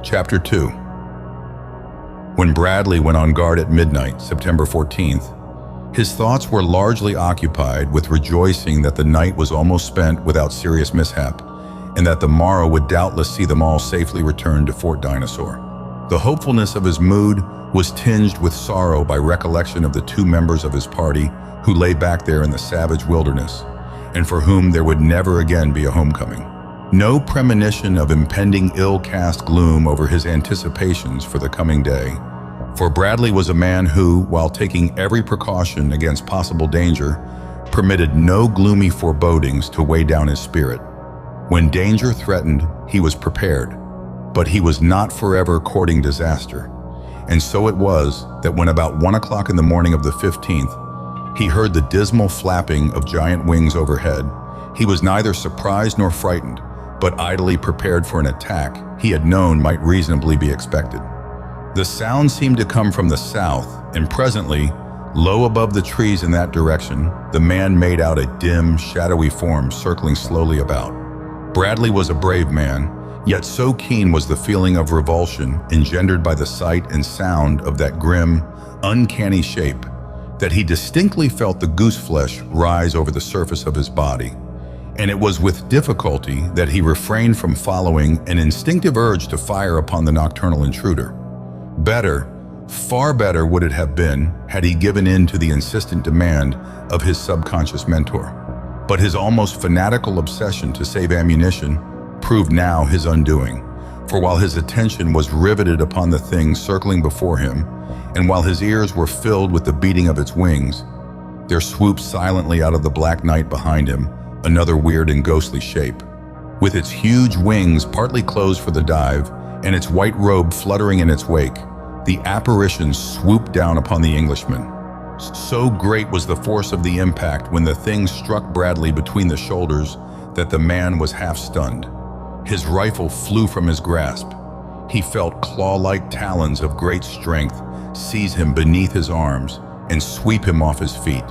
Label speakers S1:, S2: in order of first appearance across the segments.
S1: Chapter 2. When Bradley went on guard at midnight, September 14th, his thoughts were largely occupied with rejoicing that the night was almost spent without serious mishap, and that the morrow would doubtless see them all safely return to Fort Dinosaur. The hopefulness of his mood was tinged with sorrow by recollection of the two members of his party who lay back there in the savage wilderness, and for whom there would never again be a homecoming. No premonition of impending ill cast gloom over his anticipations for the coming day, for Bradley was a man who, while taking every precaution against possible danger, permitted no gloomy forebodings to weigh down his spirit. When danger threatened, he was prepared, but he was not forever courting disaster. And so it was that when about 1 o'clock in the morning of the 15th, he heard the dismal flapping of giant wings overhead, he was neither surprised nor frightened, but idly prepared for an attack he had known might reasonably be expected. The sound seemed to come from the south, and presently, low above the trees in that direction, the man made out a dim, shadowy form circling slowly about. Bradley was a brave man, yet so keen was the feeling of revulsion engendered by the sight and sound of that grim, uncanny shape, that he distinctly felt the goose flesh rise over the surface of his body. And it was with difficulty that he refrained from following an instinctive urge to fire upon the nocturnal intruder. Better, far better would it have been had he given in to the insistent demand of his subconscious mentor. But his almost fanatical obsession to save ammunition proved now his undoing, for while his attention was riveted upon the thing circling before him, and while his ears were filled with the beating of its wings, there swooped silently out of the black night behind him another weird and ghostly shape. With its huge wings partly closed for the dive and its white robe fluttering in its wake, the apparition swooped down upon the Englishman. So great was the force of the impact when the thing struck Bradley between the shoulders that the man was half stunned. His rifle flew from his grasp. He felt claw-like talons of great strength seize him beneath his arms and sweep him off his feet.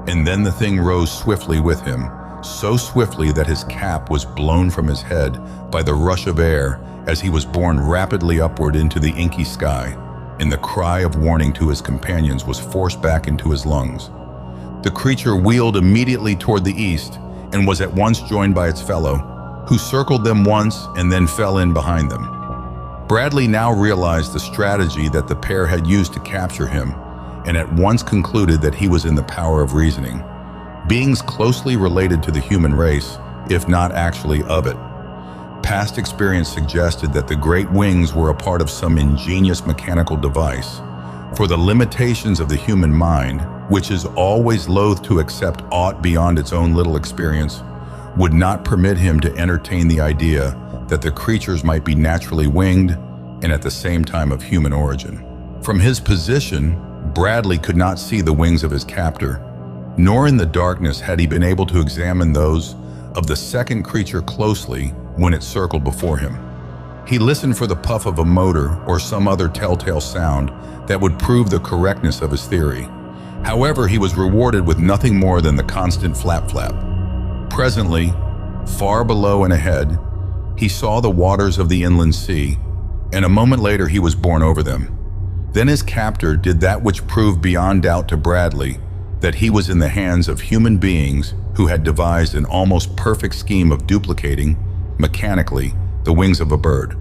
S1: And then the thing rose swiftly with him, so swiftly that his cap was blown from his head by the rush of air as he was borne rapidly upward into the inky sky, and the cry of warning to his companions was forced back into his lungs. The creature wheeled immediately toward the east and was at once joined by its fellow, who circled them once and then fell in behind them. Bradley now realized the strategy that the pair had used to capture him, and at once concluded that he was in the power of reasoning. Beings closely related to the human race, if not actually of it. Past experience suggested that the great wings were a part of some ingenious mechanical device, for the limitations of the human mind, which is always loath to accept aught beyond its own little experience, would not permit him to entertain the idea that the creatures might be naturally winged and at the same time of human origin. From his position, Bradley could not see the wings of his captor, nor in the darkness had he been able to examine those of the second creature closely when it circled before him. He listened for the puff of a motor or some other telltale sound that would prove the correctness of his theory. However, he was rewarded with nothing more than the constant flap-flap. Presently, far below and ahead, he saw the waters of the inland sea, and a moment later he was borne over them. Then his captor did that which proved beyond doubt to Bradley that he was in the hands of human beings who had devised an almost perfect scheme of duplicating, mechanically, the wings of a bird.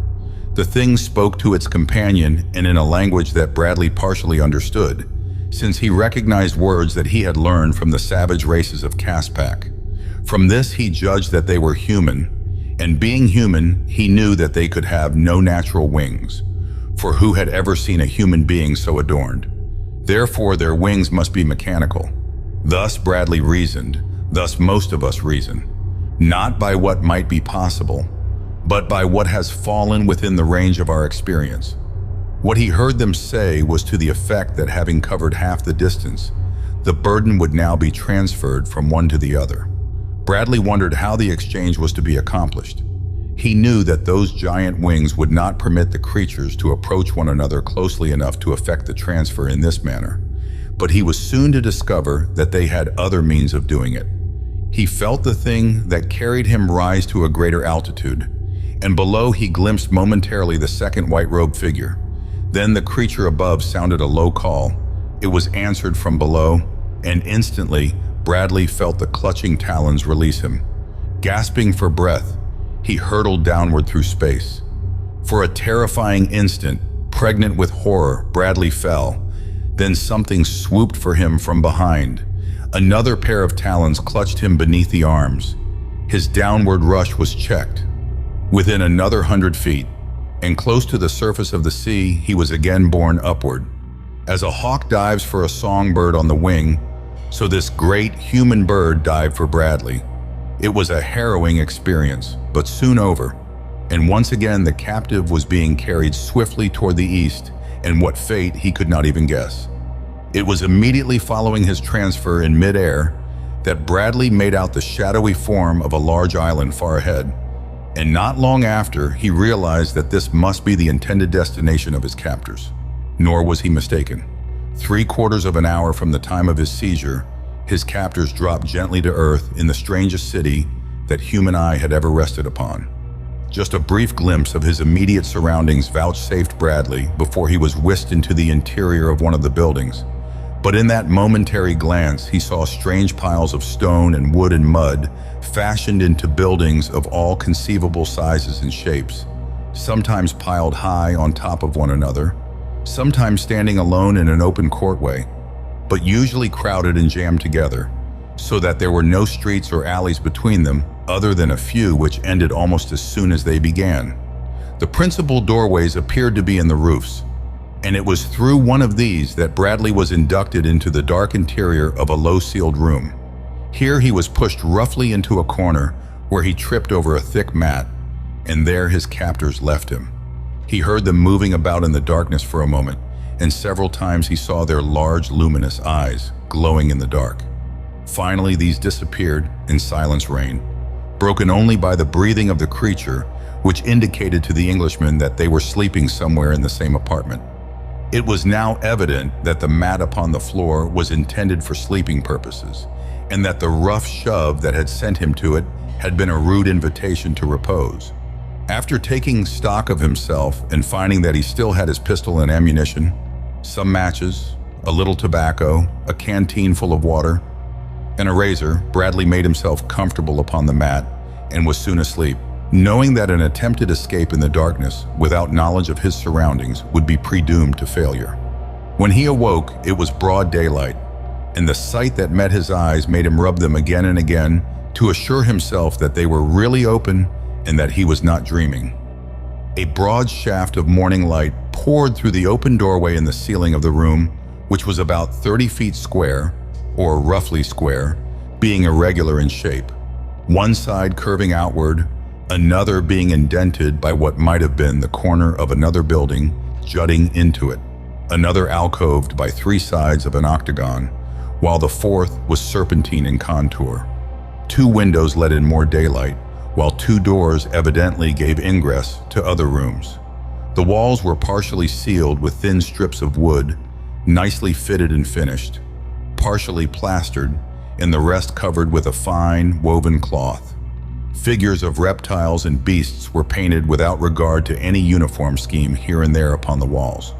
S1: The thing spoke to its companion and in a language that Bradley partially understood, since he recognized words that he had learned from the savage races of Caspak. From this he judged that they were human, and being human, he knew that they could have no natural wings, for who had ever seen a human being so adorned? Therefore, their wings must be mechanical. Thus Bradley reasoned, thus most of us reason, not by what might be possible, but by what has fallen within the range of our experience. What he heard them say was to the effect that having covered half the distance, the burden would now be transferred from one to the other. Bradley wondered how the exchange was to be accomplished. He knew that those giant wings would not permit the creatures to approach one another closely enough to effect the transfer in this manner, but he was soon to discover that they had other means of doing it. He felt the thing that carried him rise to a greater altitude, and below he glimpsed momentarily the second white-robed figure. Then the creature above sounded a low call. It was answered from below, and instantly Bradley felt the clutching talons release him. Gasping for breath, he hurtled downward through space. For a terrifying instant, pregnant with horror, Bradley fell. Then something swooped for him from behind. Another pair of talons clutched him beneath the arms. His downward rush was checked. Within another 100 feet, and close to the surface of the sea, he was again borne upward. As a hawk dives for a songbird on the wing, so this great human bird dived for Bradley. It was a harrowing experience, but soon over. And once again, the captive was being carried swiftly toward the east, and what fate he could not even guess. It was immediately following his transfer in midair that Bradley made out the shadowy form of a large island far ahead. And not long after, he realized that this must be the intended destination of his captors. Nor was he mistaken. 3/4 of an hour from the time of his seizure, his captors dropped gently to earth in the strangest city that human eye had ever rested upon. Just a brief glimpse of his immediate surroundings vouchsafed Bradley before he was whisked into the interior of one of the buildings. But in that momentary glance, he saw strange piles of stone and wood and mud fashioned into buildings of all conceivable sizes and shapes, sometimes piled high on top of one another, sometimes standing alone in an open courtway, but usually crowded and jammed together, so that there were no streets or alleys between them, other than a few which ended almost as soon as they began. The principal doorways appeared to be in the roofs, and it was through one of these that Bradley was inducted into the dark interior of a low-ceiled room. Here he was pushed roughly into a corner where he tripped over a thick mat, and there his captors left him. He heard them moving about in the darkness for a moment, and several times he saw their large, luminous eyes glowing in the dark. Finally, these disappeared and silence reigned, broken only by the breathing of the creature, which indicated to the Englishman that they were sleeping somewhere in the same apartment. It was now evident that the mat upon the floor was intended for sleeping purposes, and that the rough shove that had sent him to it had been a rude invitation to repose. After taking stock of himself and finding that he still had his pistol and ammunition, some matches, a little tobacco, a canteen full of water, and a razor, Bradley made himself comfortable upon the mat and was soon asleep, knowing that an attempted escape in the darkness without knowledge of his surroundings would be predoomed to failure. When he awoke, it was broad daylight, and the sight that met his eyes made him rub them again and again to assure himself that they were really open and that he was not dreaming. A broad shaft of morning light poured through the open doorway in the ceiling of the room, which was about 30 feet square, or roughly square, being irregular in shape. One side curving outward, another being indented by what might have been the corner of another building jutting into it, another alcoved by 3 sides of an octagon, while the fourth was serpentine in contour. 2 windows let in more daylight, while 2 doors evidently gave ingress to other rooms. The walls were partially sealed with thin strips of wood, nicely fitted and finished, partially plastered, and the rest covered with a fine, woven cloth. Figures of reptiles and beasts were painted without regard to any uniform scheme here and there upon the walls.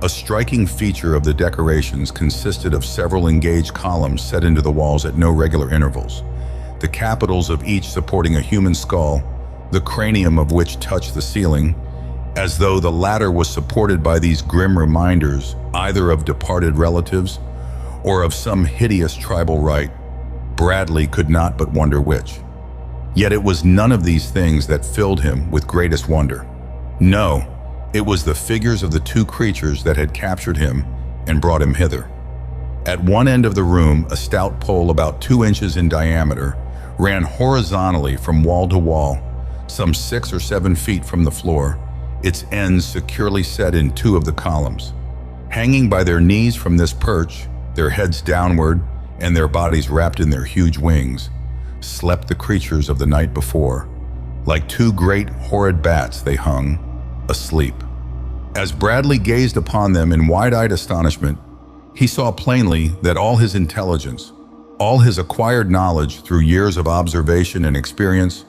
S1: A striking feature of the decorations consisted of several engaged columns set into the walls at no regular intervals, the capitals of each supporting a human skull, the cranium of which touched the ceiling, as though the latter was supported by these grim reminders either of departed relatives or of some hideous tribal rite. Bradley could not but wonder which. Yet it was none of these things that filled him with greatest wonder. No, it was the figures of the 2 creatures that had captured him and brought him hither. At one end of the room, a stout pole about 2 inches in diameter ran horizontally from wall to wall, some 6 or 7 feet from the floor, its ends securely set in 2 of the columns. Hanging by their knees from this perch, their heads downward and their bodies wrapped in their huge wings, slept the creatures of the night before. Like 2 great horrid bats they hung, asleep. As Bradley gazed upon them in wide-eyed astonishment, he saw plainly that all his intelligence, all his acquired knowledge through years of observation and experience,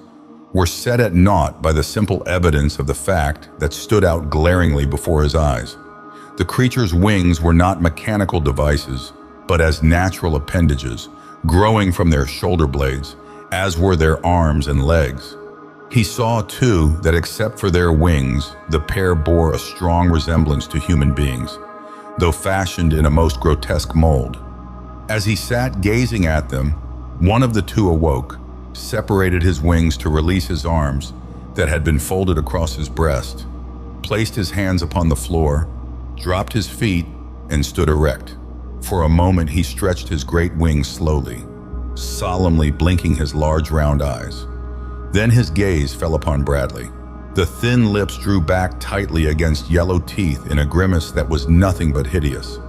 S1: were set at naught by the simple evidence of the fact that stood out glaringly before his eyes. The creature's wings were not mechanical devices, but as natural appendages, growing from their shoulder blades, as were their arms and legs. He saw, too, that except for their wings, the pair bore a strong resemblance to human beings, though fashioned in a most grotesque mold. As he sat gazing at them, one of the two awoke, separated his wings to release his arms that had been folded across his breast, placed his hands upon the floor, dropped his feet, and stood erect. For a moment he stretched his great wings slowly, solemnly blinking his large round eyes. Then his gaze fell upon Bradley. The thin lips drew back tightly against yellow teeth in a grimace that was nothing but hideous.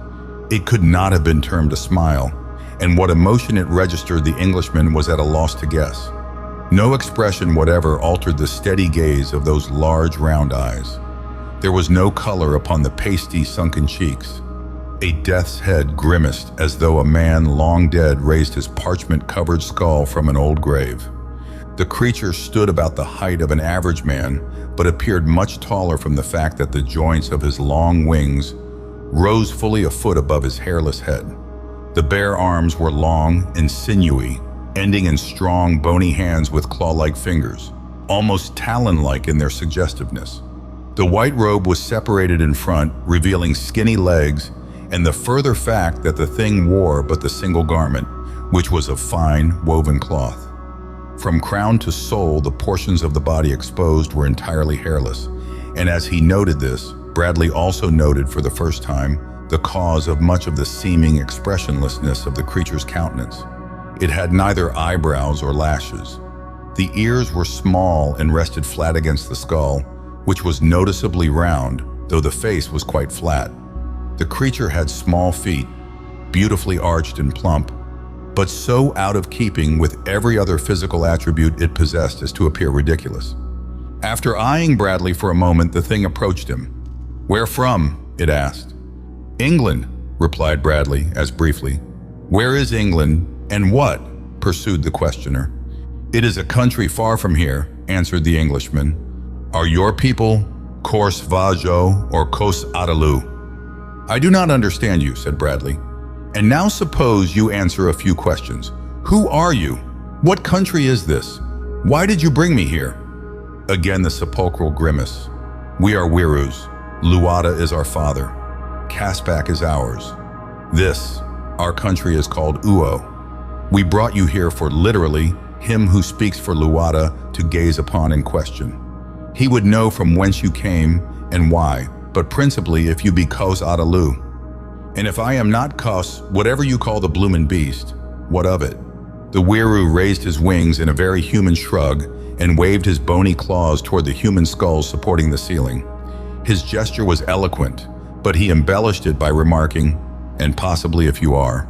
S1: It could not have been termed a smile, and what emotion it registered the Englishman was at a loss to guess. No expression whatever altered the steady gaze of those large round eyes. There was no color upon the pasty sunken cheeks. A death's head grimaced as though a man long dead raised his parchment-covered skull from an old grave. The creature stood about the height of an average man, but appeared much taller from the fact that the joints of his long wings rose fully a foot above his hairless head. The bare arms were long and sinewy, ending in strong, bony hands with claw-like fingers, almost talon-like in their suggestiveness. The white robe was separated in front, revealing skinny legs, and the further fact that the thing wore but the single garment, which was of fine, woven cloth. From crown to sole, the portions of the body exposed were entirely hairless, and as he noted this, Bradley also noted for the first time the cause of much of the seeming expressionlessness of the creature's countenance. It had neither eyebrows or lashes. The ears were small and rested flat against the skull, which was noticeably round, though the face was quite flat. The creature had small feet, beautifully arched and plump, but so out of keeping with every other physical attribute it possessed as to appear ridiculous. After eyeing Bradley for a moment, the thing approached him. "Where from?" it asked. "England," replied Bradley, as briefly. "Where is England, and what?" pursued the questioner. "It is a country far from here," answered the Englishman. "Are your people Cors Vajo or Cos Adalu?" "I do not understand you," said Bradley. "And now suppose you answer a few questions. Who are you? What country is this? Why did you bring me here?" Again the sepulchral grimace. "We are Wieroos. Luada is our father. Caspak is ours. This, our country, is called Uo. We brought you here for literally him who speaks for Luada to gaze upon and question. He would know from whence you came and why, but principally if you be Cos Adalu. And if I am not Cos, whatever you call the bloomin' beast, what of it?" The Wieroo raised his wings in a very human shrug and waved his bony claws toward the human skulls supporting the ceiling. His gesture was eloquent, but he embellished it by remarking, "And possibly if you are."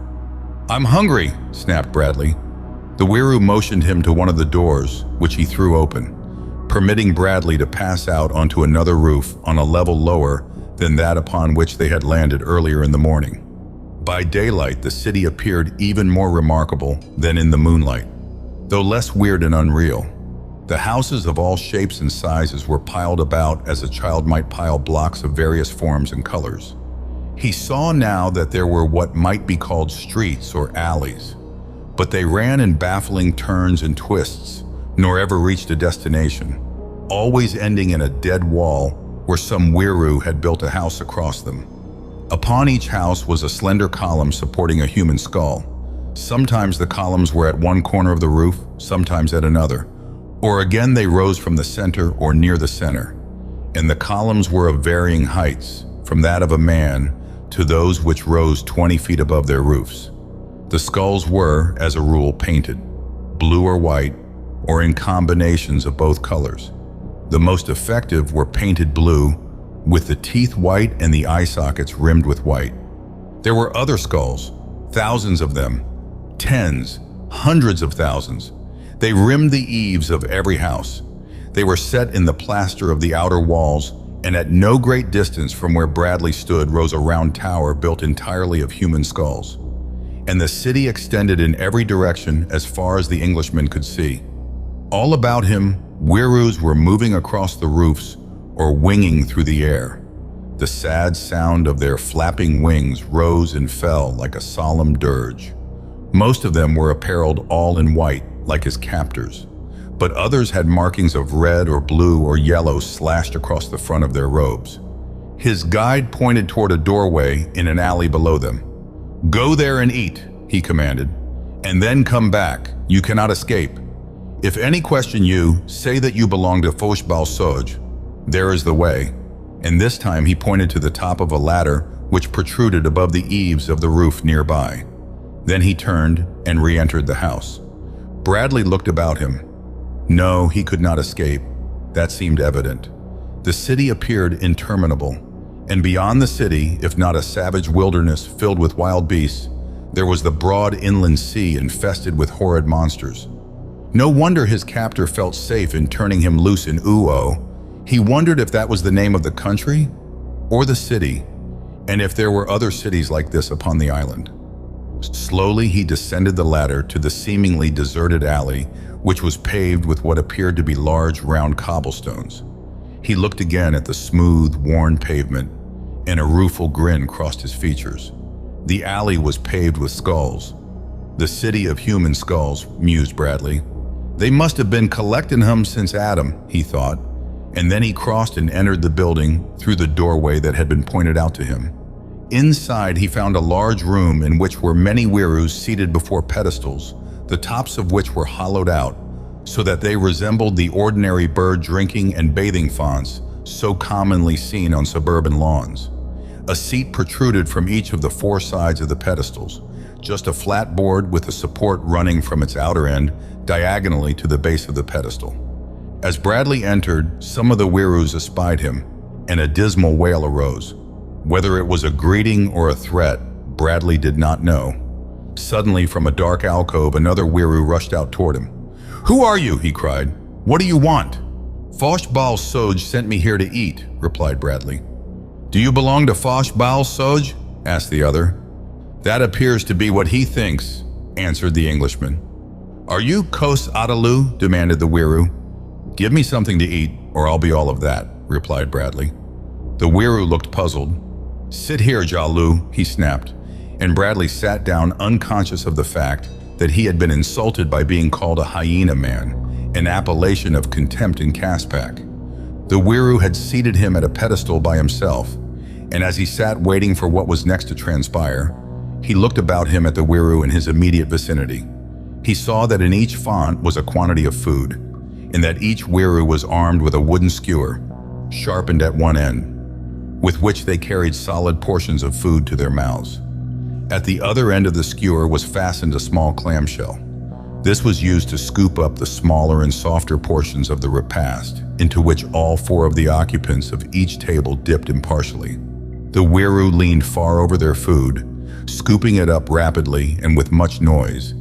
S1: "I'm hungry," snapped Bradley. The Wieroo motioned him to one of the doors, which he threw open, permitting Bradley to pass out onto another roof on a level lower than that upon which they had landed earlier in the morning. By daylight, the city appeared even more remarkable than in the moonlight, though less weird and unreal. The houses of all shapes and sizes were piled about as a child might pile blocks of various forms and colors. He saw now that there were what might be called streets or alleys, but they ran in baffling turns and twists, nor ever reached a destination, always ending in a dead wall where some Wieroo had built a house across them. Upon each house was a slender column supporting a human skull. Sometimes the columns were at one corner of the roof, sometimes at another, or again they rose from the center or near the center, and the columns were of varying heights, from that of a man to those which rose 20 feet above their roofs. The skulls were, as a rule, painted, blue or white, or in combinations of both colors. The most effective were painted blue, with the teeth white and the eye sockets rimmed with white. There were other skulls, thousands of them, tens, hundreds of thousands. They rimmed the eaves of every house. They were set in the plaster of the outer walls, and at no great distance from where Bradley stood rose a round tower built entirely of human skulls. And the city extended in every direction as far as the Englishman could see. All about him Wieroos were moving across the roofs or winging through the air. The sad sound of their flapping wings rose and fell like a solemn dirge. Most of them were apparelled all in white, like his captors, but others had markings of red or blue or yellow slashed across the front of their robes. His guide pointed toward a doorway in an alley below them. "Go there and eat," he commanded, "and then come back. You cannot escape. If any question you, say that you belong to Foshbal Soj. There is the way." And this time he pointed to the top of a ladder which protruded above the eaves of the roof nearby. Then he turned and re-entered the house. Bradley looked about him. No, he could not escape. That seemed evident. The city appeared interminable, and beyond the city, if not a savage wilderness filled with wild beasts, there was the broad inland sea infested with horrid monsters. No wonder his captor felt safe in turning him loose in Uo. He wondered if that was the name of the country or the city, and if there were other cities like this upon the island. Slowly he descended the ladder to the seemingly deserted alley, which was paved with what appeared to be large round cobblestones. He looked again at the smooth, worn pavement, and a rueful grin crossed his features. The alley was paved with skulls. The city of human skulls, mused Bradley. They must have been collecting them since Adam, he thought, and then he crossed and entered the building through the doorway that had been pointed out to him. Inside, he found a large room in which were many Wieroos seated before pedestals, the tops of which were hollowed out, so that they resembled the ordinary bird drinking and bathing fonts so commonly seen on suburban lawns. A seat protruded from each of the four sides of the pedestals, just a flat board with a support running from its outer end diagonally to the base of the pedestal. As Bradley entered, some of the Wieroos espied him, and a dismal wail arose. Whether it was a greeting or a threat, Bradley did not know. Suddenly, from a dark alcove, another Wieroo rushed out toward him. "Who are you?" he cried. "What do you want?" "Foshbal Soj sent me here to eat," replied Bradley. "Do you belong to Foshbal Soj?" asked the other. "That appears to be what he thinks," answered the Englishman. "Are you Kos Adalu?" demanded the Wieroo. "Give me something to eat, or I'll be all of that," replied Bradley. The Wieroo looked puzzled. "Sit here, Jalu," he snapped, and Bradley sat down unconscious of the fact that he had been insulted by being called a hyena man, an appellation of contempt in Caspak. The Wieroo had seated him at a pedestal by himself, and as he sat waiting for what was next to transpire, he looked about him at the Wieroo in his immediate vicinity. He saw that in each font was a quantity of food, and that each Wieroo was armed with a wooden skewer, sharpened at one end, with which they carried solid portions of food to their mouths. At the other end of the skewer was fastened a small clamshell. This was used to scoop up the smaller and softer portions of the repast, into which all four of the occupants of each table dipped impartially. The Wieroo leaned far over their food, scooping it up rapidly and with much noise,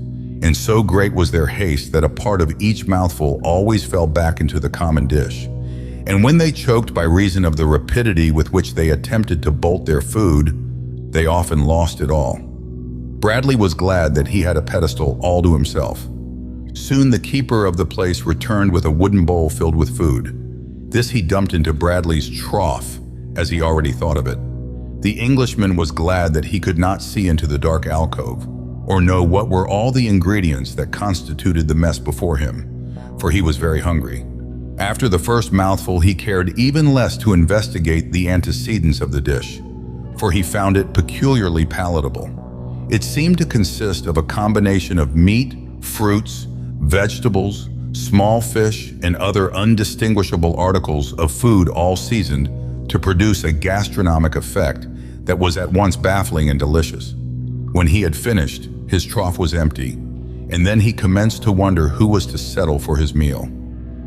S1: and so great was their haste that a part of each mouthful always fell back into the common dish. And when they choked by reason of the rapidity with which they attempted to bolt their food, they often lost it all. Bradley was glad that he had a pedestal all to himself. Soon the keeper of the place returned with a wooden bowl filled with food. This he dumped into Bradley's trough, as he already thought of it. The Englishman was glad that he could not see into the dark alcove, or know what were all the ingredients that constituted the mess before him, for he was very hungry. After the first mouthful, he cared even less to investigate the antecedents of the dish, for he found it peculiarly palatable. It seemed to consist of a combination of meat, fruits, vegetables, small fish, and other undistinguishable articles of food all seasoned to produce a gastronomic effect that was at once baffling and delicious. When he had finished, his trough was empty, and then he commenced to wonder who was to settle for his meal.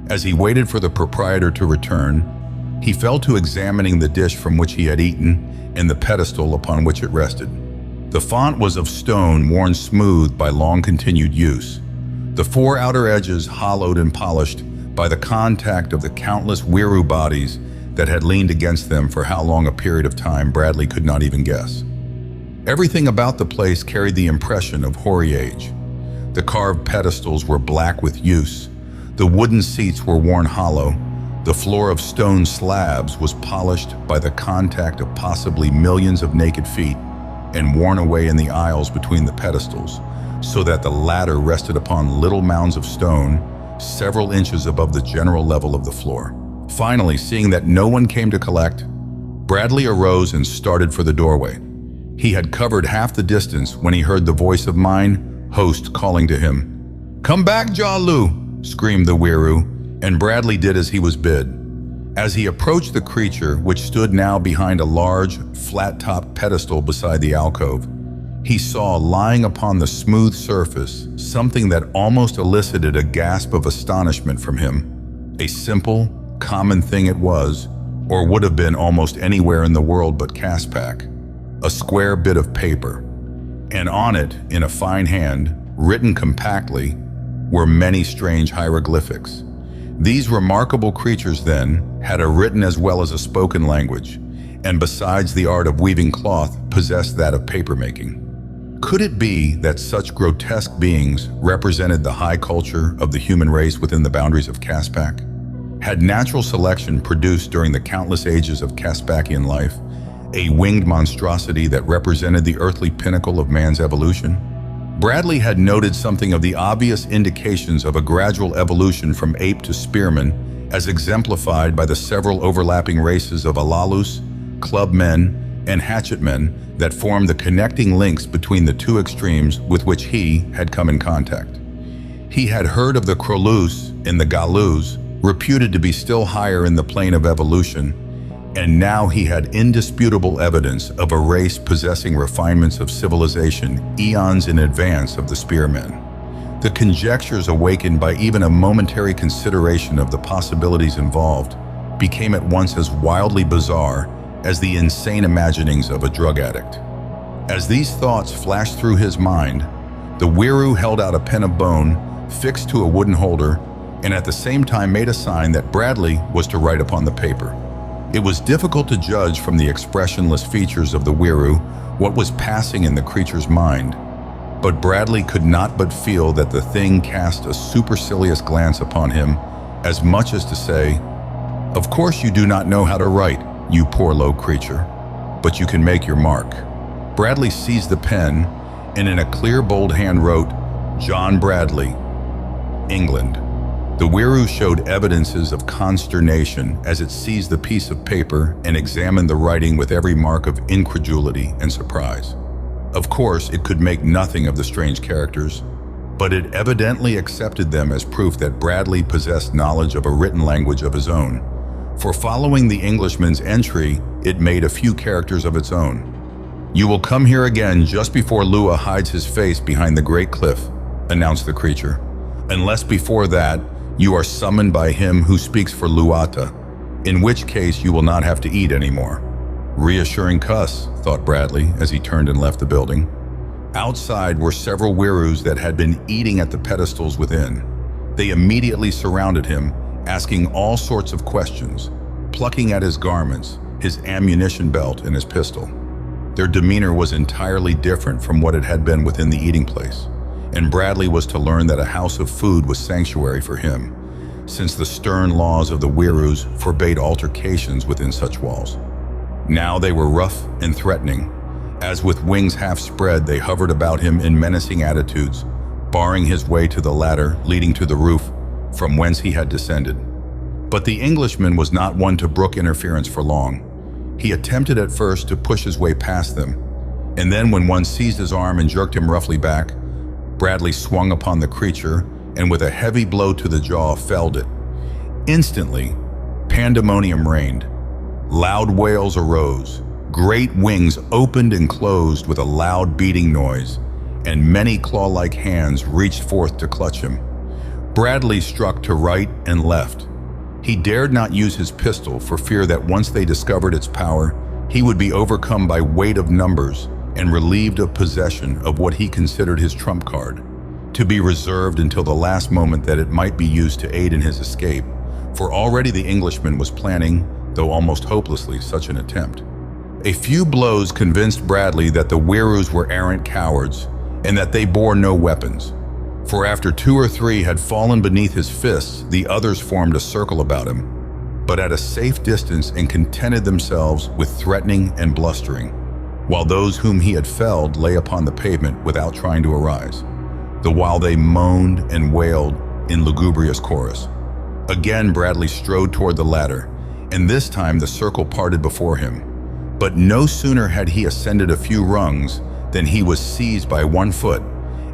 S1: As he waited for the proprietor to return, he fell to examining the dish from which he had eaten and the pedestal upon which it rested. The font was of stone worn smooth by long-continued use, the four outer edges hollowed and polished by the contact of the countless Wieroo bodies that had leaned against them for how long a period of time Bradley could not even guess. Everything about the place carried the impression of hoary age. The carved pedestals were black with use. The wooden seats were worn hollow. The floor of stone slabs was polished by the contact of possibly millions of naked feet and worn away in the aisles between the pedestals, so that the latter rested upon little mounds of stone several inches above the general level of the floor. Finally, seeing that no one came to collect, Bradley arose and started for the doorway. He had covered half the distance when he heard the voice of mine host calling to him. "Come back, Ch.2," screamed the Wieroo, and Bradley did as he was bid. As he approached the creature, which stood now behind a large, flat-topped pedestal beside the alcove, he saw lying upon the smooth surface something that almost elicited a gasp of astonishment from him. A simple, common thing it was, or would have been almost anywhere in the world but Caspak. A square bit of paper, and on it, in a fine hand, written compactly, were many strange hieroglyphics. These remarkable creatures, then, had a written as well as a spoken language, and besides the art of weaving cloth, possessed that of papermaking. Could it be that such grotesque beings represented the high culture of the human race within the boundaries of Caspak? Had natural selection produced during the countless ages of Caspakian life a winged monstrosity that represented the earthly pinnacle of man's evolution? Bradley had noted something of the obvious indications of a gradual evolution from ape to spearman, as exemplified by the several overlapping races of Alalus, clubmen, and hatchetmen that formed the connecting links between the two extremes with which he had come in contact. He had heard of the Krolus and the Galus, reputed to be still higher in the plane of evolution, and now he had indisputable evidence of a race possessing refinements of civilization eons in advance of the spearmen. The conjectures awakened by even a momentary consideration of the possibilities involved became at once as wildly bizarre as the insane imaginings of a drug addict. As these thoughts flashed through his mind, the Wieroo held out a pen of bone fixed to a wooden holder and at the same time made a sign that Bradley was to write upon the paper. It was difficult to judge from the expressionless features of the Wieroo what was passing in the creature's mind, but Bradley could not but feel that the thing cast a supercilious glance upon him, as much as to say, "Of course you do not know how to write, you poor low creature, but you can make your mark." Bradley seized the pen and in a clear, bold hand wrote, "John Bradley, England." The Wieroo showed evidences of consternation as it seized the piece of paper and examined the writing with every mark of incredulity and surprise. Of course, it could make nothing of the strange characters, but it evidently accepted them as proof that Bradley possessed knowledge of a written language of his own. For following the Englishman's entry, it made a few characters of its own. "You will come here again just before Lua hides his face behind the great cliff," announced the creature. "Unless before that, you are summoned by him who speaks for Luata, in which case you will not have to eat anymore." Reassuring cuss, thought Bradley as he turned and left the building. Outside were several Wieroos that had been eating at the pedestals within. They immediately surrounded him, asking all sorts of questions, plucking at his garments, his ammunition belt, and his pistol. Their demeanor was entirely different from what it had been within the eating place, and Bradley was to learn that a house of food was sanctuary for him, since the stern laws of the Wieroos forbade altercations within such walls. Now they were rough and threatening. As with wings half spread, they hovered about him in menacing attitudes, barring his way to the ladder leading to the roof from whence he had descended. But the Englishman was not one to brook interference for long. He attempted at first to push his way past them, and then when one seized his arm and jerked him roughly back, Bradley swung upon the creature and with a heavy blow to the jaw felled it. Instantly, pandemonium reigned. Loud wails arose. Great wings opened and closed with a loud beating noise, and many claw-like hands reached forth to clutch him. Bradley struck to right and left. He dared not use his pistol for fear that once they discovered its power, he would be overcome by weight of numbers and relieved of possession of what he considered his trump card, to be reserved until the last moment that it might be used to aid in his escape, for already the Englishman was planning, though almost hopelessly, such an attempt. A few blows convinced Bradley that the Wieroos were arrant cowards and that they bore no weapons. For after 2 or 3 had fallen beneath his fists, the others formed a circle about him, but at a safe distance, and contented themselves with threatening and blustering, while those whom he had felled lay upon the pavement without trying to arise, the while they moaned and wailed in lugubrious chorus. Again Bradley strode toward the ladder, and this time the circle parted before him. But no sooner had he ascended a few rungs than he was seized by one foot,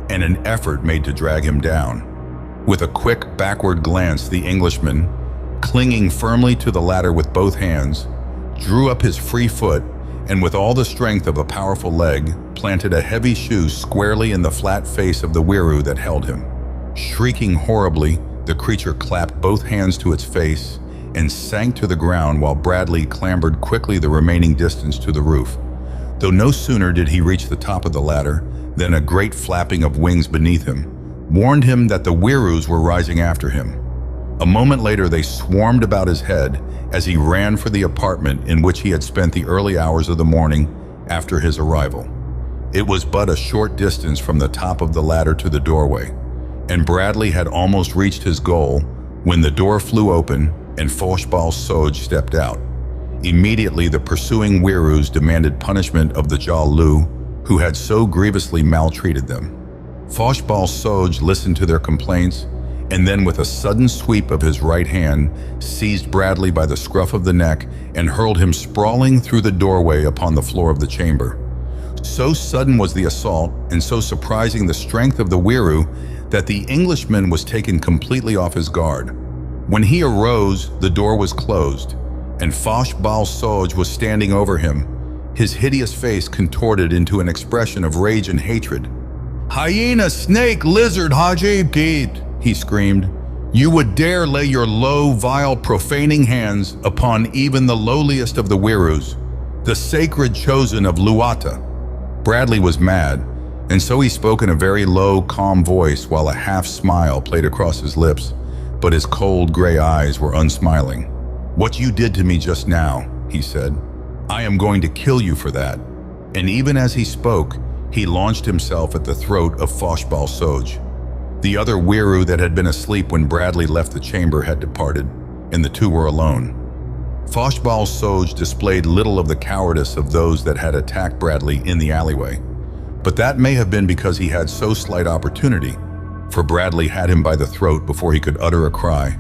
S1: and an effort made to drag him down. With a quick backward glance, the Englishman, clinging firmly to the ladder with both hands, drew up his free foot, and with all the strength of a powerful leg, planted a heavy shoe squarely in the flat face of the Wieroo that held him. Shrieking horribly, the creature clapped both hands to its face and sank to the ground while Bradley clambered quickly the remaining distance to the roof. Though no sooner did he reach the top of the ladder than a great flapping of wings beneath him warned him that the Wieroos were rising after him. A moment later they swarmed about his head as he ran for the apartment in which he had spent the early hours of the morning after his arrival. It was but a short distance from the top of the ladder to the doorway, and Bradley had almost reached his goal when the door flew open and Fochbal Soj stepped out. Immediately the pursuing Wieroos demanded punishment of the Jal Lu, who had so grievously maltreated them. Fochbal Soj listened to their complaints, and then with a sudden sweep of his right hand, seized Bradley by the scruff of the neck and hurled him sprawling through the doorway upon the floor of the chamber. So sudden was the assault, and so surprising the strength of the Wieroo, that the Englishman was taken completely off his guard. When he arose, the door was closed, and Fochbal Soj was standing over him, his hideous face contorted into an expression of rage and hatred. "Hyena, snake, lizard, Haji Pete," he screamed. "You would dare lay your low, vile, profaning hands upon even the lowliest of the Wieroos, the sacred chosen of Luata." Bradley was mad, and so he spoke in a very low, calm voice while a half-smile played across his lips, but his cold gray eyes were unsmiling. "What you did to me just now," he said, "I am going to kill you for that." And even as he spoke, he launched himself at the throat of Fochbal Soj. The other Wieroo that had been asleep when Bradley left the chamber had departed, and the two were alone. Fochbal Soj displayed little of the cowardice of those that had attacked Bradley in the alleyway, but that may have been because he had so slight opportunity, for Bradley had him by the throat before he could utter a cry,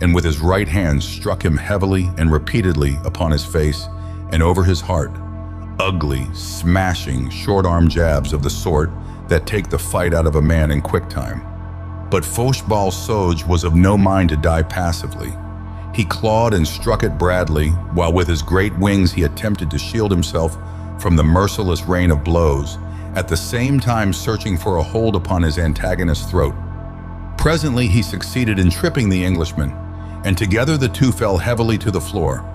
S1: and with his right hand struck him heavily and repeatedly upon his face and over his heart, ugly, smashing, short-arm jabs of the sort that take the fight out of a man in quick time. But Fochbal Soj was of no mind to die passively. He clawed and struck at Bradley, while with his great wings he attempted to shield himself from the merciless rain of blows, at the same time searching for a hold upon his antagonist's throat. Presently he succeeded in tripping the Englishman, and together the two fell heavily to the floor,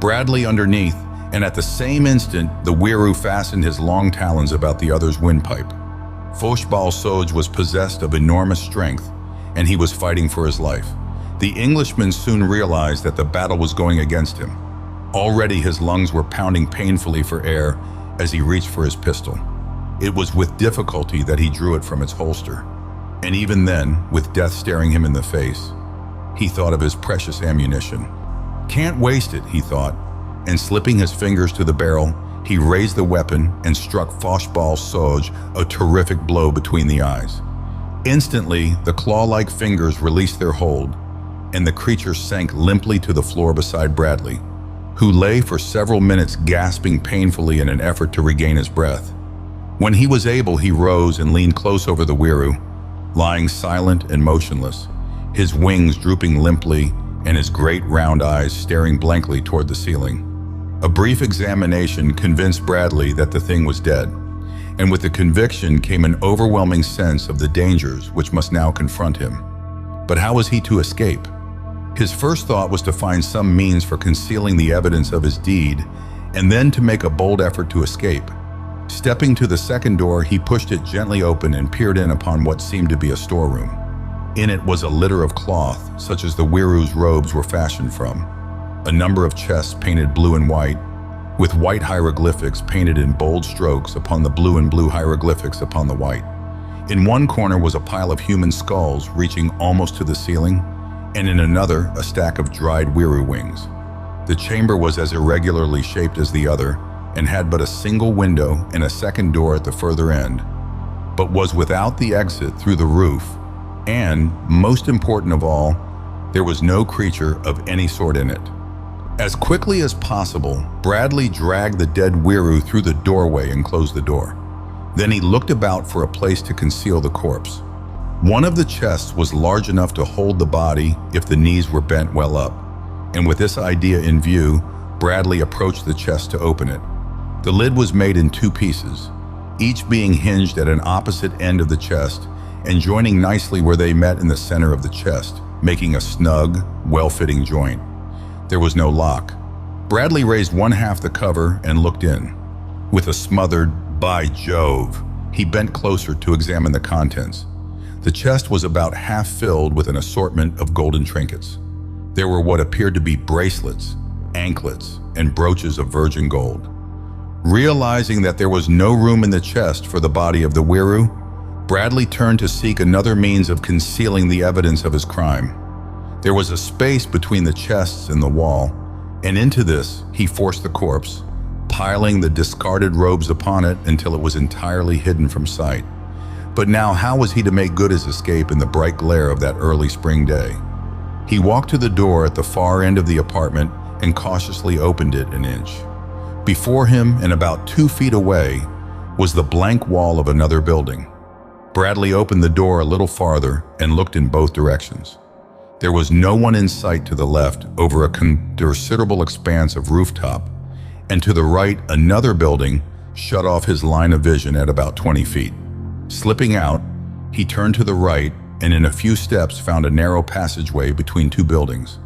S1: Bradley underneath, and at the same instant the Wieroo fastened his long talons about the other's windpipe. Fochbal Soj was possessed of enormous strength, and he was fighting for his life. The Englishman soon realized that the battle was going against him. Already his lungs were pounding painfully for air as he reached for his pistol. It was with difficulty that he drew it from its holster, and even then, with death staring him in the face, he thought of his precious ammunition. "Can't waste it," he thought, and slipping his fingers to the barrel, he raised the weapon and struck Fochbal Soj a terrific blow between the eyes. Instantly, the claw-like fingers released their hold, and the creature sank limply to the floor beside Bradley, who lay for several minutes gasping painfully in an effort to regain his breath. When he was able, he rose and leaned close over the Wieroo, lying silent and motionless, his wings drooping limply and his great round eyes staring blankly toward the ceiling. A brief examination convinced Bradley that the thing was dead, and with the conviction came an overwhelming sense of the dangers which must now confront him. But how was he to escape? His first thought was to find some means for concealing the evidence of his deed, and then to make a bold effort to escape. Stepping to the second door, he pushed it gently open and peered in upon what seemed to be a storeroom. In it was a litter of cloth, such as the Wieroo's robes were fashioned from. A number of chests painted blue and white, with white hieroglyphics painted in bold strokes upon the blue and blue hieroglyphics upon the white. In one corner was a pile of human skulls reaching almost to the ceiling, and in another, a stack of dried Wieroo wings. The chamber was as irregularly shaped as the other, and had but a single window and a second door at the further end, but was without the exit through the roof, and, most important of all, there was no creature of any sort in it. As quickly as possible, Bradley dragged the dead Wieroo through the doorway and closed the door. Then he looked about for a place to conceal the corpse. One of the chests was large enough to hold the body if the knees were bent well up, and with this idea in view, Bradley approached the chest to open it. The lid was made in two pieces, each being hinged at an opposite end of the chest and joining nicely where they met in the center of the chest, making a snug, well-fitting joint. There was no lock. Bradley raised one half the cover and looked in. With a smothered, "By Jove," he bent closer to examine the contents. The chest was about half filled with an assortment of golden trinkets. There were what appeared to be bracelets, anklets, and brooches of virgin gold. Realizing that there was no room in the chest for the body of the Wieroo, Bradley turned to seek another means of concealing the evidence of his crime. There was a space between the chests and the wall, and into this he forced the corpse, piling the discarded robes upon it until it was entirely hidden from sight. But now how was he to make good his escape in the bright glare of that early spring day? He walked to the door at the far end of the apartment and cautiously opened it an inch. Before him, and about 2 feet away, was the blank wall of another building. Bradley opened the door a little farther and looked in both directions. There was no one in sight to the left over a considerable expanse of rooftop, and to the right another building shut off his line of vision at about 20 feet. Slipping out, he turned to the right and in a few steps found a narrow passageway between two buildings.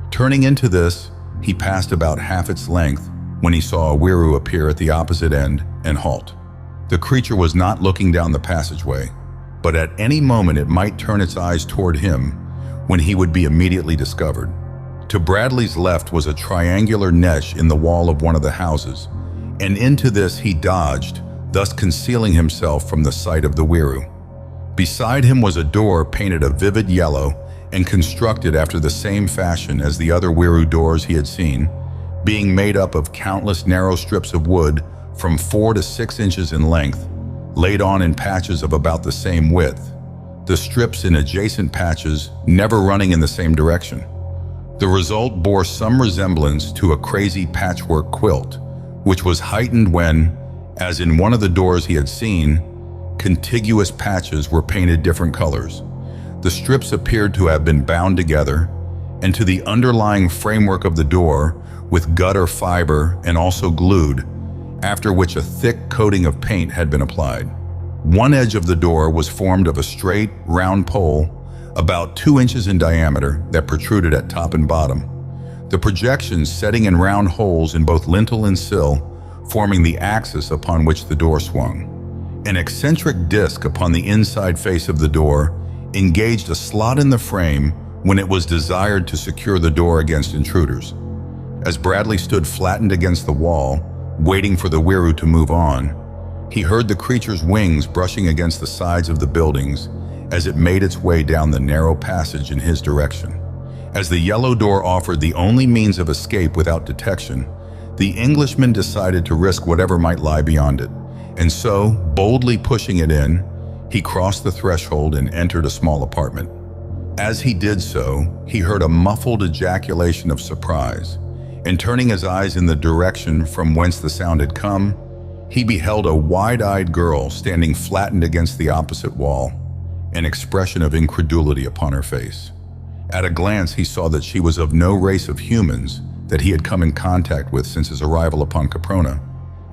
S1: Turning into this, he passed about half its length when he saw a Wieroo appear at the opposite end and halt. The creature was not looking down the passageway, but at any moment it might turn its eyes toward him when he would be immediately discovered. To Bradley's left was a triangular niche in the wall of one of the houses, and into this he dodged, thus concealing himself from the sight of the Wieroo. Beside him was a door painted a vivid yellow and constructed after the same fashion as the other Wieroo doors he had seen, being made up of countless narrow strips of wood from 4 to 6 inches in length, laid on in patches of about the same width, the strips in adjacent patches never running in the same direction. The result bore some resemblance to a crazy patchwork quilt, which was heightened when, as in one of the doors he had seen, contiguous patches were painted different colors. The strips appeared to have been bound together, and to the underlying framework of the door with gutter fiber and also glued, after which a thick coating of paint had been applied. One edge of the door was formed of a straight, round pole about 2 inches in diameter that protruded at top and bottom, the projections setting in round holes in both lintel and sill, forming the axis upon which the door swung. An eccentric disc upon the inside face of the door engaged a slot in the frame when it was desired to secure the door against intruders. As Bradley stood flattened against the wall, waiting for the Wieroo to move on, he heard the creature's wings brushing against the sides of the buildings as it made its way down the narrow passage in his direction. As the yellow door offered the only means of escape without detection, the Englishman decided to risk whatever might lie beyond it, and so, boldly pushing it in, he crossed the threshold and entered a small apartment. As he did so, he heard a muffled ejaculation of surprise, and turning his eyes in the direction from whence the sound had come, he beheld a wide-eyed girl standing flattened against the opposite wall, an expression of incredulity upon her face. At a glance, he saw that she was of no race of humans that he had come in contact with since his arrival upon Caprona.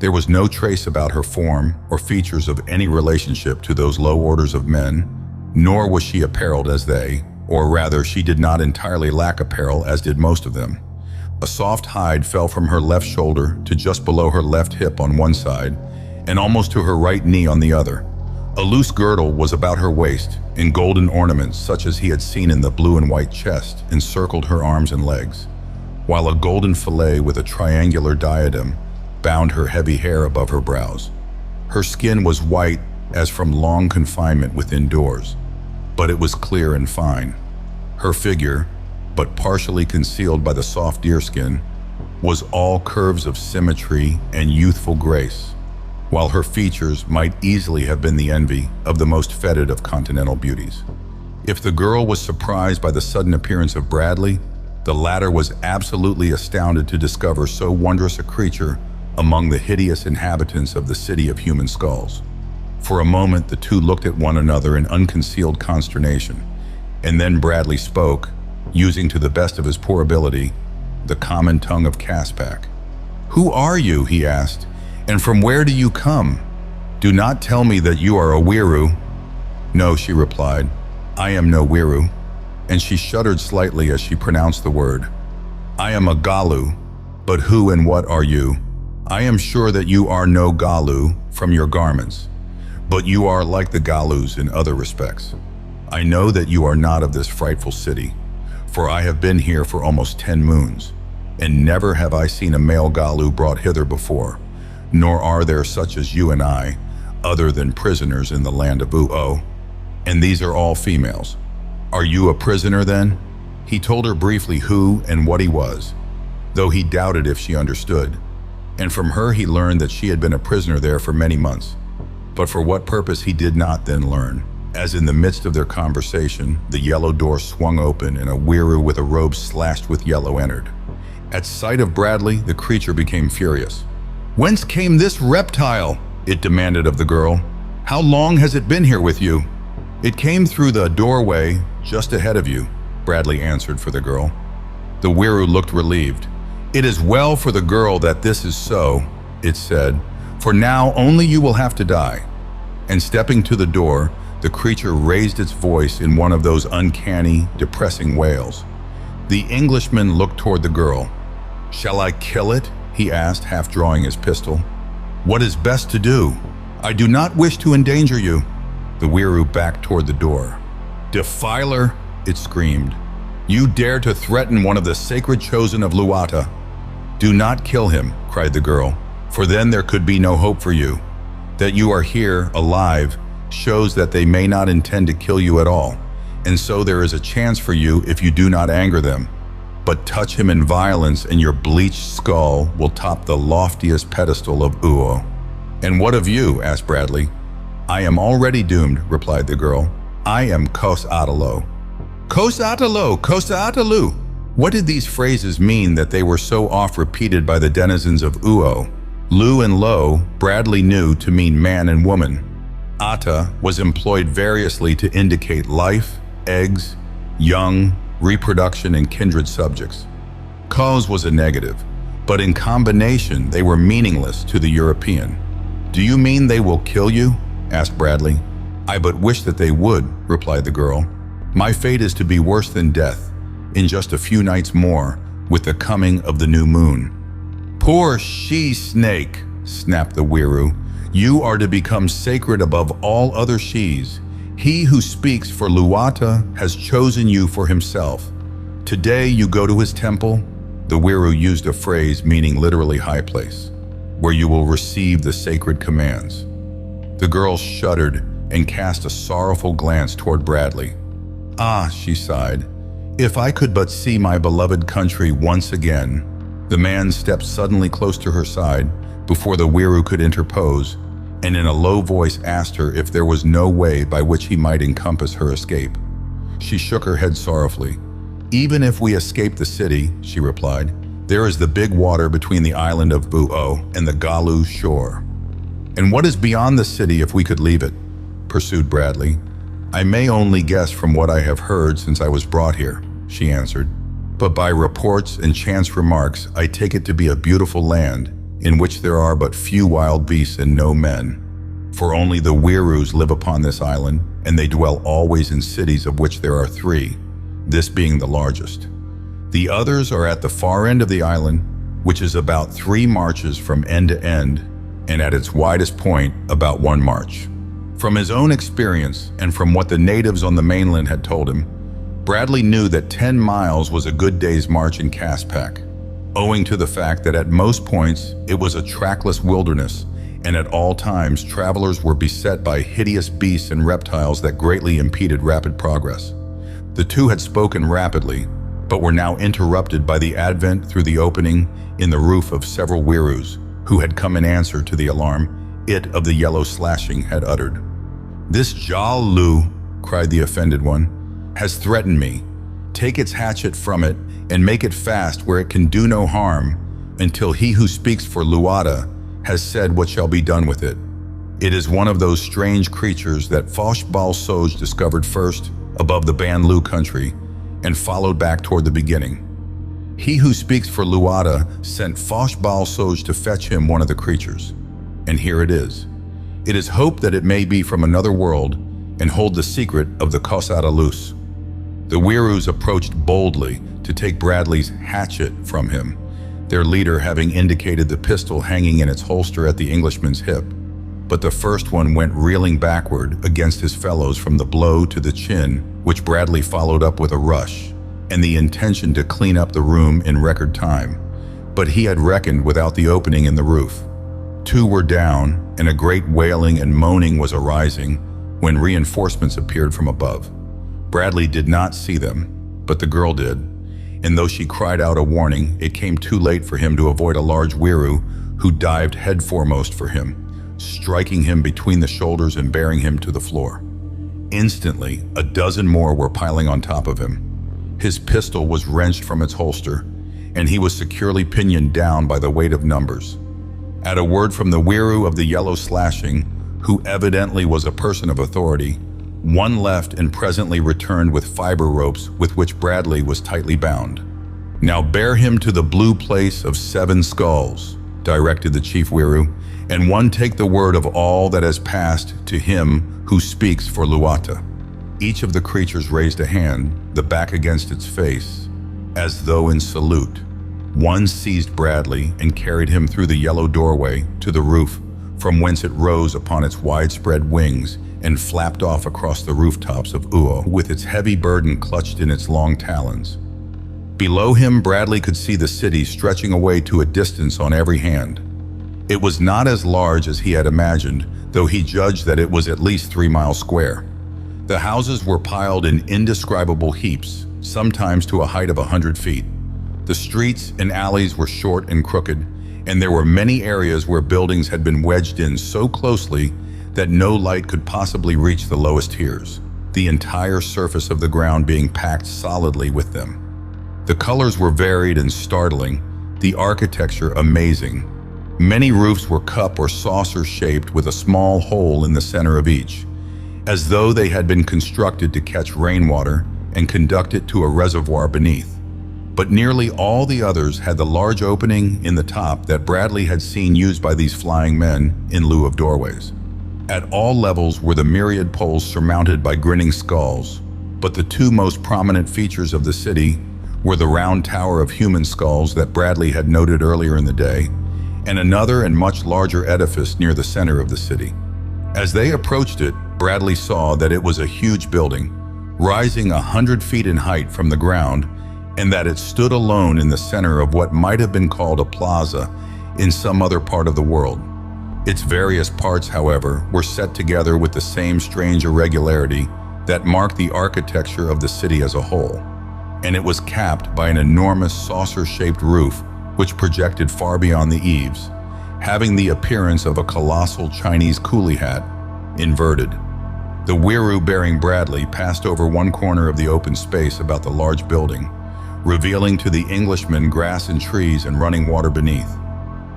S1: There was no trace about her form or features of any relationship to those low orders of men, nor was she apparelled as they, or rather she did not entirely lack apparel as did most of them. A soft hide fell from her left shoulder to just below her left hip on one side, and almost to her right knee on the other. A loose girdle was about her waist, in golden ornaments such as he had seen in the blue and white chest encircled her arms and legs, while a golden fillet with a triangular diadem bound her heavy hair above her brows. Her skin was white, as from long confinement within doors, but it was clear and fine. Her figure, but partially concealed by the soft deerskin, was all curves of symmetry and youthful grace, while her features might easily have been the envy of the most feted of continental beauties. If the girl was surprised by the sudden appearance of Bradley, the latter was absolutely astounded to discover so wondrous a creature among the hideous inhabitants of the city of human skulls. For a moment, the two looked at one another in unconcealed consternation, and then Bradley spoke, using to the best of his poor ability the common tongue of Caspak. "Who are you?" he asked, "and from where do you come? Do not tell me that you are a Wieroo." "No," she replied, "I am no Wieroo," and she shuddered slightly as she pronounced the word. "I am a Galu, but who and what are you? I am sure that you are no Galu from your garments, but you are like the Galus in other respects. I know that you are not of this frightful city, for I have been here for almost 10 moons, and never have I seen a male Galu brought hither before, nor are there such as you and I, other than prisoners in the land of Uo. And these are all females. Are you a prisoner then?" He told her briefly who and what he was, though he doubted if she understood, and from her he learned that she had been a prisoner there for many months. But for what purpose he did not then learn, as in the midst of their conversation, the yellow door swung open and a Wieroo with a robe slashed with yellow entered. At sight of Bradley, the creature became furious. "Whence came this reptile?" it demanded of the girl. "How long has it been here with you?" "It came through the doorway just ahead of you," Bradley answered for the girl. The Wieroo looked relieved. "It is well for the girl that this is so," it said, "for now only you will have to die." And stepping to the door, the creature raised its voice in one of those uncanny, depressing wails. The Englishman looked toward the girl. "Shall I kill it?" he asked, half drawing his pistol. "What is best to do? I do not wish to endanger you." The Wieroo backed toward the door. "Defiler!" it screamed. "You dare to threaten one of the sacred chosen of Luata." "Do not kill him," cried the girl, "for then there could be no hope for you. That you are here, alive, shows that they may not intend to kill you at all, and so there is a chance for you if you do not anger them. But touch him in violence and your bleached skull will top the loftiest pedestal of Uo." "And what of you?" asked Bradley. "I am already doomed," replied the girl. "I am Kos Atalo." "Kos Atalo, Kos Atalu." What did these phrases mean that they were so oft repeated by the denizens of Uo? Lu and Lo, Bradley knew to mean man and woman. Ata was employed variously to indicate life, eggs, young, reproduction, and kindred subjects. Kos was a negative, but in combination they were meaningless to the European. "Do you mean they will kill you?" asked Bradley. "I but wish that they would," replied the girl. "My fate is to be worse than death, in just a few nights more, with the coming of the new moon." "Poor she-snake," snapped the Wieroo. "You are to become sacred above all other shes. He who speaks for Luata has chosen you for himself. Today you go to his temple," the Wieroo used a phrase meaning literally high place, "where you will receive the sacred commands." The girl shuddered and cast a sorrowful glance toward Bradley. "Ah," she sighed, "if I could but see my beloved country once again." The man stepped suddenly close to her side before the Wieroo could interpose, and in a low voice asked her if there was no way by which he might encompass her escape. She shook her head sorrowfully. "Even if we escape the city," she replied, "there is the big water between the island of Buo and the Galu shore." "And what is beyond the city if we could leave it?" pursued Bradley. "I may only guess from what I have heard since I was brought here," she answered. "But by reports and chance remarks, I take it to be a beautiful land, in which there are but few wild beasts and no men. For only the Wieroos live upon this island, and they dwell always in cities of which there are 3, this being the largest. The others are at the far end of the island, which is about 3 marches from end to end, and at its widest point, about 1 march. From his own experience, and from what the natives on the mainland had told him, Bradley knew that 10 miles was a good day's march in Caspak, owing to the fact that at most points it was a trackless wilderness, and at all times travelers were beset by hideous beasts and reptiles that greatly impeded rapid progress. The two had spoken rapidly, but were now interrupted by the advent through the opening in the roof of several Wieroos, who had come in answer to the alarm it of the yellow slashing had uttered. "This Jal Lu," cried the offended one, "has threatened me. Take its hatchet from it and make it fast where it can do no harm until he who speaks for Luata has said what shall be done with it. It is one of those strange creatures that Foch Balsoj discovered first above the Ban Lu country and followed back toward the beginning. He who speaks for Luata sent Foch Balsoj to fetch him one of the creatures, and here it is. It is hoped that it may be from another world and hold the secret of the Cosada Luz." The Wieroos approached boldly to take Bradley's hatchet from him, their leader having indicated the pistol hanging in its holster at the Englishman's hip. But the first one went reeling backward against his fellows from the blow to the chin, which Bradley followed up with a rush, and the intention to clean up the room in record time. But he had reckoned without the opening in the roof. Two were down, and a great wailing and moaning was arising when reinforcements appeared from above. Bradley did not see them, but the girl did, and though she cried out a warning, it came too late for him to avoid a large Wieroo who dived headforemost for him, striking him between the shoulders and bearing him to the floor. Instantly, a dozen more were piling on top of him. His pistol was wrenched from its holster, and he was securely pinioned down by the weight of numbers. At a word from the Wieroo of the yellow slashing, who evidently was a person of authority, one left and presently returned with fiber ropes with which Bradley was tightly bound. "Now bear him to the blue place of 7 skulls, directed the chief Wieroo, "and one take the word of all that has passed to him who speaks for Luata." Each of the creatures raised a hand, the back against its face, as though in salute. One seized Bradley and carried him through the yellow doorway to the roof, from whence it rose upon its widespread wings and flapped off across the rooftops of Uo, with its heavy burden clutched in its long talons. Below him, Bradley could see the city stretching away to a distance on every hand. It was not as large as he had imagined, though he judged that it was at least 3 miles square. The houses were piled in indescribable heaps, sometimes to a height of 100 feet. The streets and alleys were short and crooked, and there were many areas where buildings had been wedged in so closely that no light could possibly reach the lowest tiers, the entire surface of the ground being packed solidly with them. The colors were varied and startling, the architecture amazing. Many roofs were cup or saucer shaped with a small hole in the center of each, as though they had been constructed to catch rainwater and conduct it to a reservoir beneath. But nearly all the others had the large opening in the top that Bradley had seen used by these flying men in lieu of doorways. At all levels were the myriad poles surmounted by grinning skulls, but the two most prominent features of the city were the round tower of human skulls that Bradley had noted earlier in the day, and another and much larger edifice near the center of the city. As they approached it, Bradley saw that it was a huge building, rising 100 feet in height from the ground, and that it stood alone in the center of what might have been called a plaza in some other part of the world. Its various parts, however, were set together with the same strange irregularity that marked the architecture of the city as a whole, and it was capped by an enormous saucer-shaped roof which projected far beyond the eaves, having the appearance of a colossal Chinese coolie hat, inverted. The Wieroo bearing Bradley passed over one corner of the open space about the large building, revealing to the Englishman grass and trees and running water beneath.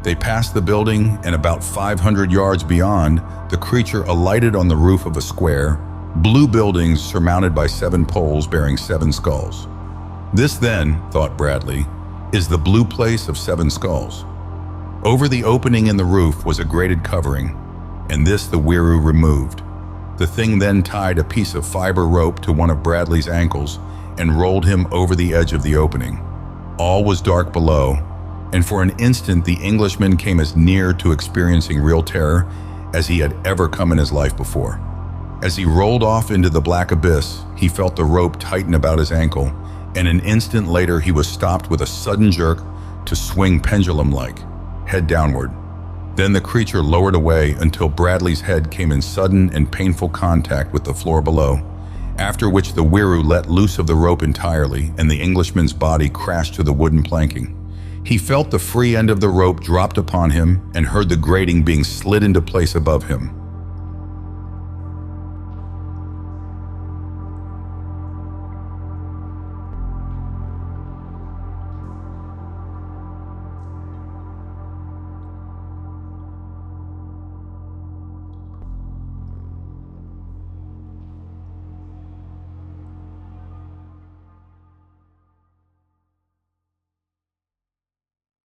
S1: They passed the building, and about 500 yards beyond, the creature alighted on the roof of a square, blue buildings surmounted by 7 poles bearing 7 skulls. This then, thought Bradley, is the blue place of 7 skulls. Over the opening in the roof was a grated covering, and this the Wieroo removed. The thing then tied a piece of fiber rope to one of Bradley's ankles and rolled him over the edge of the opening. All was dark below, and for an instant the Englishman came as near to experiencing real terror as he had ever come in his life before. As he rolled off into the black abyss, he felt the rope tighten about his ankle, and an instant later he was stopped with a sudden jerk to swing pendulum-like, head downward. Then the creature lowered away until Bradley's head came in sudden and painful contact with the floor below, after which the Wieroo let loose of the rope entirely and the Englishman's body crashed to the wooden planking. He felt the free end of the rope dropped upon him and heard the grating being slid into place above him.